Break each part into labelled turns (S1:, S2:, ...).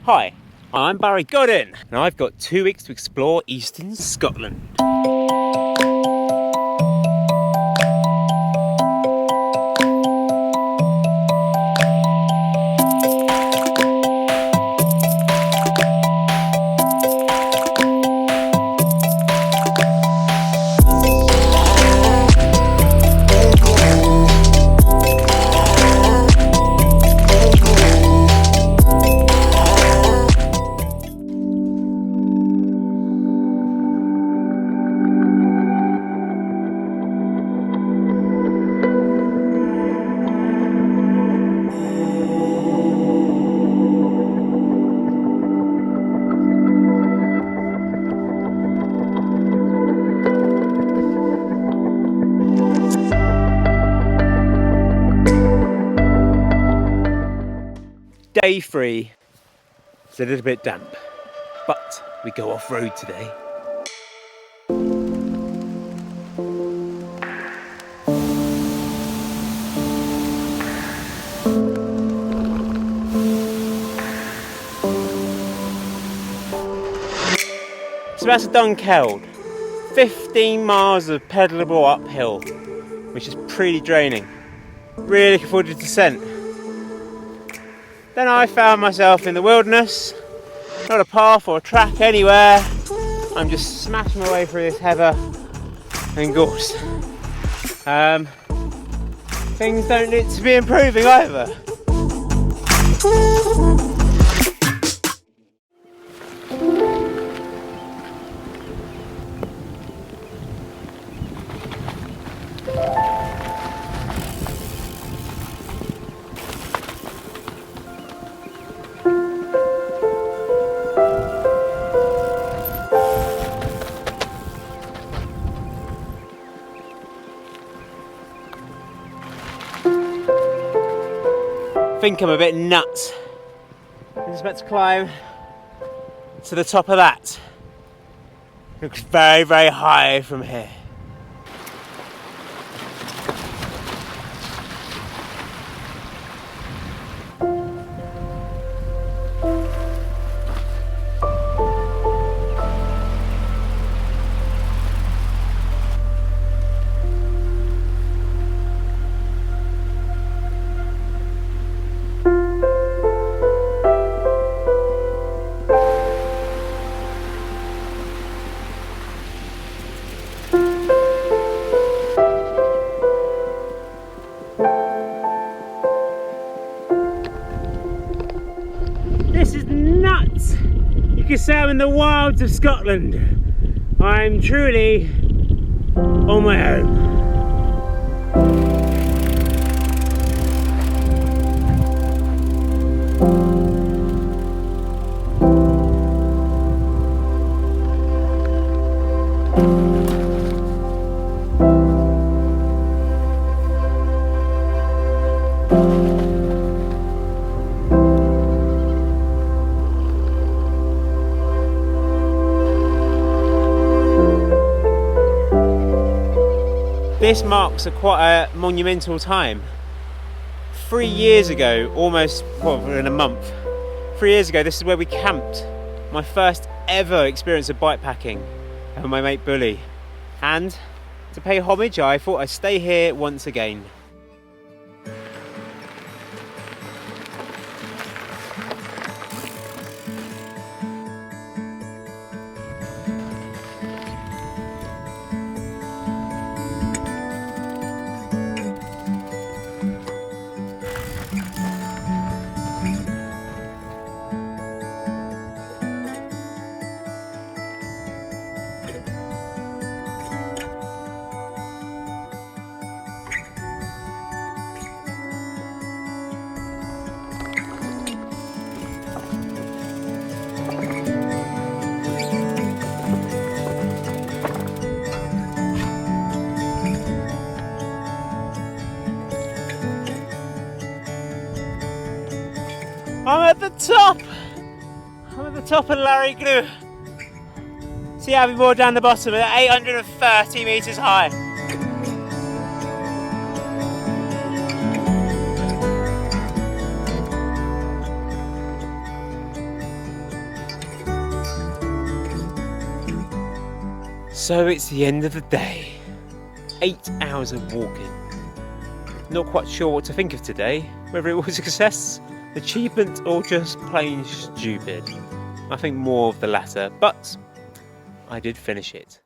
S1: Hi, I'm Barry Godin, and I've got 2 weeks to explore eastern Scotland. Day 3 is a little bit damp, but we go off-road today. So that's Dunkeld, 15 miles of pedalable uphill, which is pretty draining. Really looking forward to the descent. Then I found myself in the wilderness, not a path or a track anywhere. I'm just smashing my way through this heather and gorse. Things don't look to be improving either. I think I'm a bit nuts. I'm just about to climb to the top of that. Looks very, very high from here. This is nuts! You can say I'm in the wilds of Scotland. I'm truly on my own. This marks quite a monumental time. 3 years ago, in a month, 3 years ago, this is where we camped. My first ever experience of bikepacking with my mate Bully. And to pay homage, I thought I'd stay here once again. I'm at the top! I'm at the top of Larry Glue. See how we more down the bottom at 830 metres high. So it's the end of the day. 8 hours of walking. Not quite sure what to think of today, whether it was a success, achievement, or just plain stupid. I think more of the latter, but I did finish it.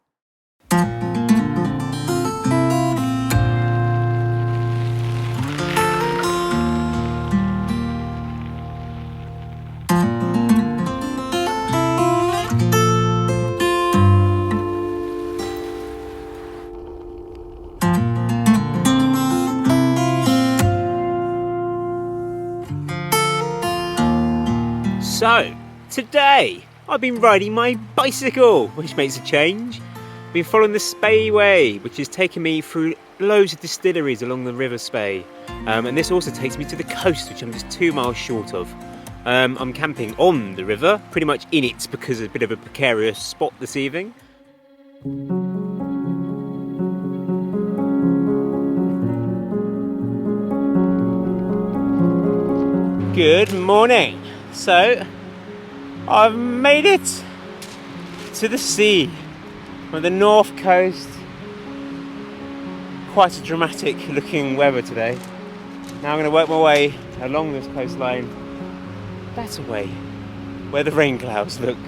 S1: So, today I've been riding my bicycle, which makes a change. I've been following the Spey Way, which has taken me through loads of distilleries along the River Spey. And this also takes me to the coast, which I'm just 2 miles short of. I'm camping on the river, pretty much in it because it's a bit of a precarious spot this evening. Good morning. So, I've made it to the sea on the north coast. Quite a dramatic looking weather today. Now I'm going to work my way along this coastline, that way, where the rain clouds look.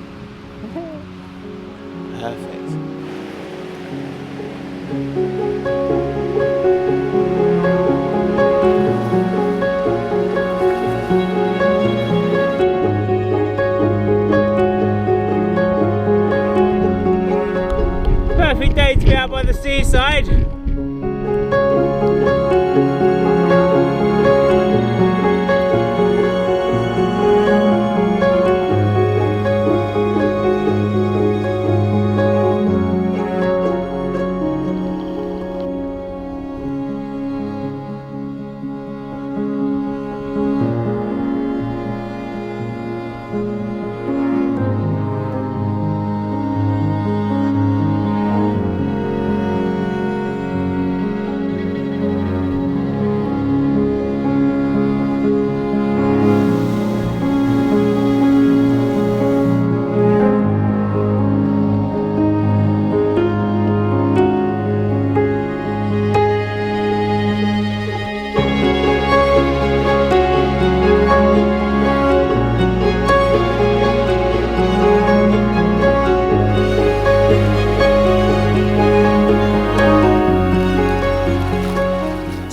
S1: Perfect. Perfect day to be out by the seaside.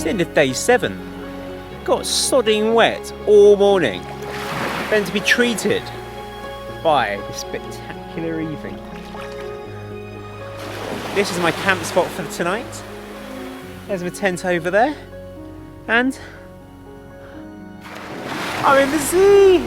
S1: End of day 7. Got sodding wet all morning, then to be treated by this spectacular evening. This is my camp spot for tonight. There's my tent over there, and I'm in the sea.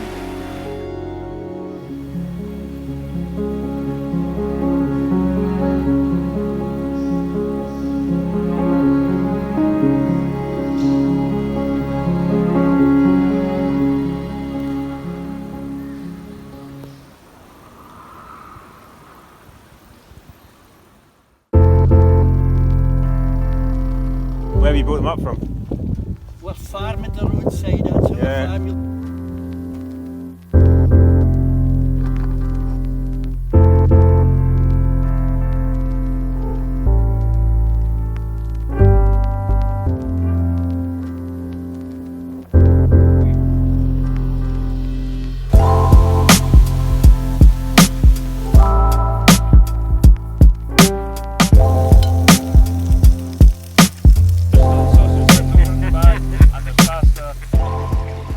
S1: Where have you brought them up from?
S2: We're farming the roadside, that's our family.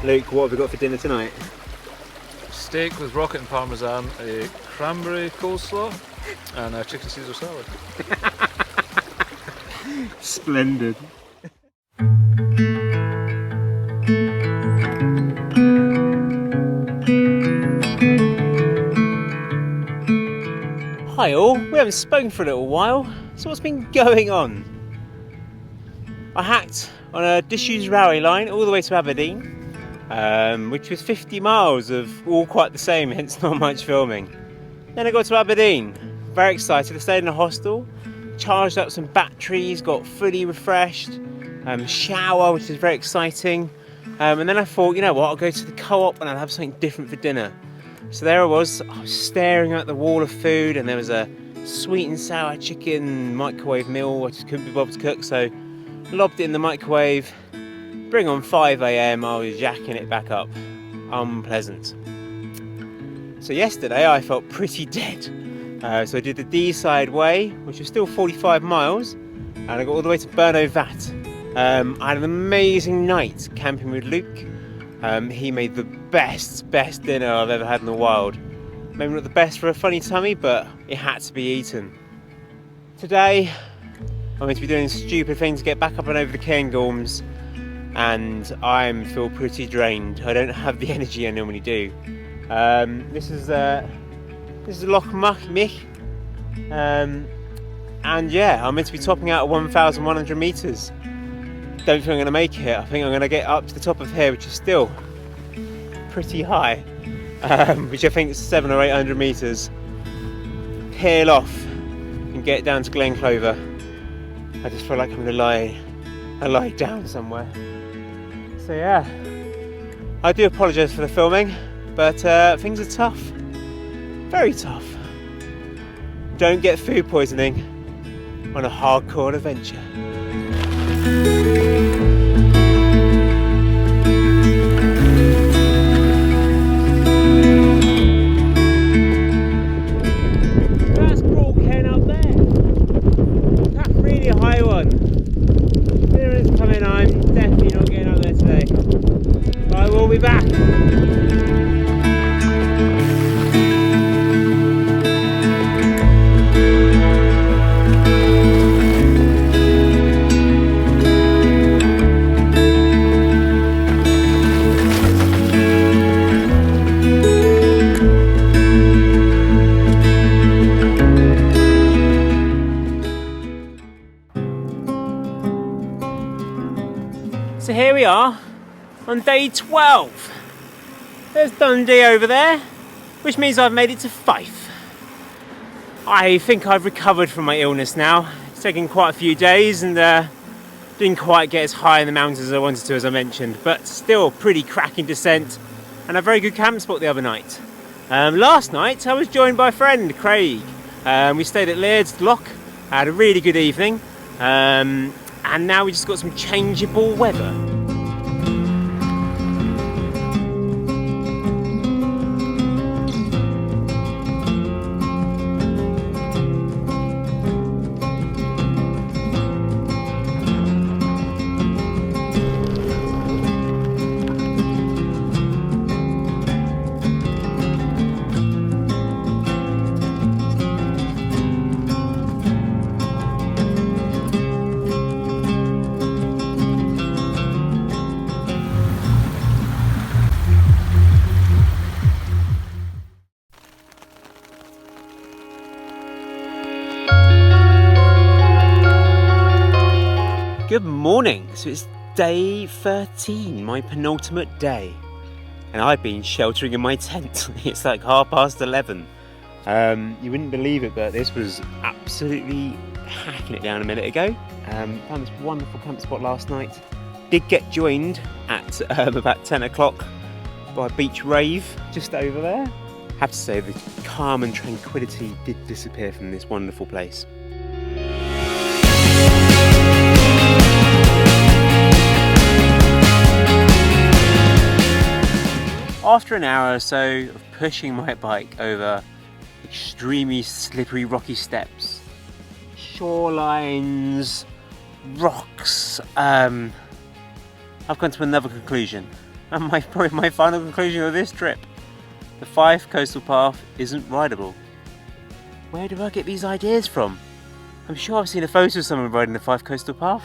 S1: Luke, what have we got for dinner tonight?
S3: Steak with rocket and parmesan, a cranberry coleslaw, and a chicken Caesar salad.
S1: Splendid. Hi all, we haven't spoken for a little while, so what's been going on? I hacked on a disused railway line all the way to Aberdeen, which was 50 miles of all quite the same, hence not much filming. Then I got to Aberdeen, very excited. I stayed in a hostel, charged up some batteries, got fully refreshed, shower, which is very exciting, and then I thought, you know what, I'll go to the co-op and I'll have something different for dinner. So there I was staring at the wall of food, and there was a sweet and sour chicken microwave meal. I just couldn't be bothered to cook, so lobbed it in the microwave. Bring on 5 AM, I was jacking it back up. Unpleasant. So yesterday I felt pretty dead. So I did the D-side way, which was still 45 miles, and I got all the way to Brno Vat. I had an amazing night camping with Luke. He made the best dinner I've ever had in the wild. Maybe not the best for a funny tummy, but it had to be eaten. Today, I'm going to be doing a stupid thing to get back up and over the Cairngorms, and I feel pretty drained. I don't have the energy I normally do. This is Loch Mich, and yeah, I'm meant to be topping out at 1,100 metres. Don't think I'm going to make it. I think I'm going to get up to the top of here, which is still pretty high, which I think is 700 or 800 metres. Peel off and get down to Glen Clover. I just feel like I'm going to lie down somewhere. So yeah, I do apologise for the filming, but things are tough, very tough. Don't get food poisoning on a hardcore adventure. That's Crawl Ken up there. That's really a high one. It's coming. I'm definitely not getting up there today. But I will be back. So here we are on day 12. There's Dundee over there, which means I've made it to Fife. I think I've recovered from my illness now. It's taken quite a few days and didn't quite get as high in the mountains as I wanted to, as I mentioned, but still pretty cracking descent and a very good camp spot the other night. Last night I was joined by a friend, Craig. We stayed at Laird's Loch, had a really good evening. And now we just got some changeable weather. Good morning. So it's day 13, my penultimate day, and I've been sheltering in my tent. It's like 11:30. You wouldn't believe it, but this was absolutely hacking it down a minute ago. Found this wonderful camp spot last night. Did get joined at about 10 o'clock by Beach Rave just over there. Have to say, the calm and tranquility did disappear from this wonderful place. After an hour or so of pushing my bike over extremely slippery rocky steps, shorelines, rocks, I've come to another conclusion. And probably my final conclusion of this trip: the Fife coastal path isn't rideable. Where do I get these ideas from? I'm sure I've seen a photo of someone riding the Fife coastal path.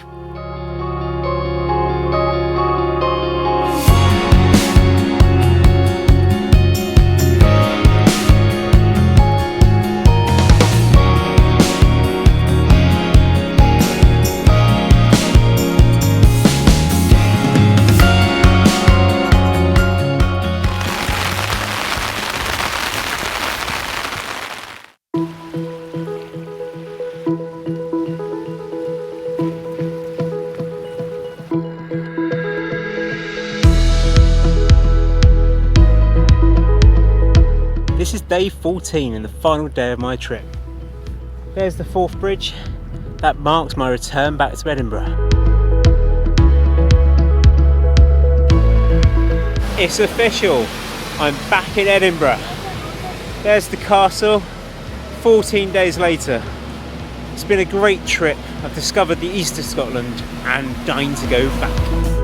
S1: This is day 14 and the final day of my trip. There's the Forth Bridge. That marks my return back to Edinburgh. It's official. I'm back in Edinburgh. There's the castle. 14 days later. It's been a great trip. I've discovered the east of Scotland and dying to go back.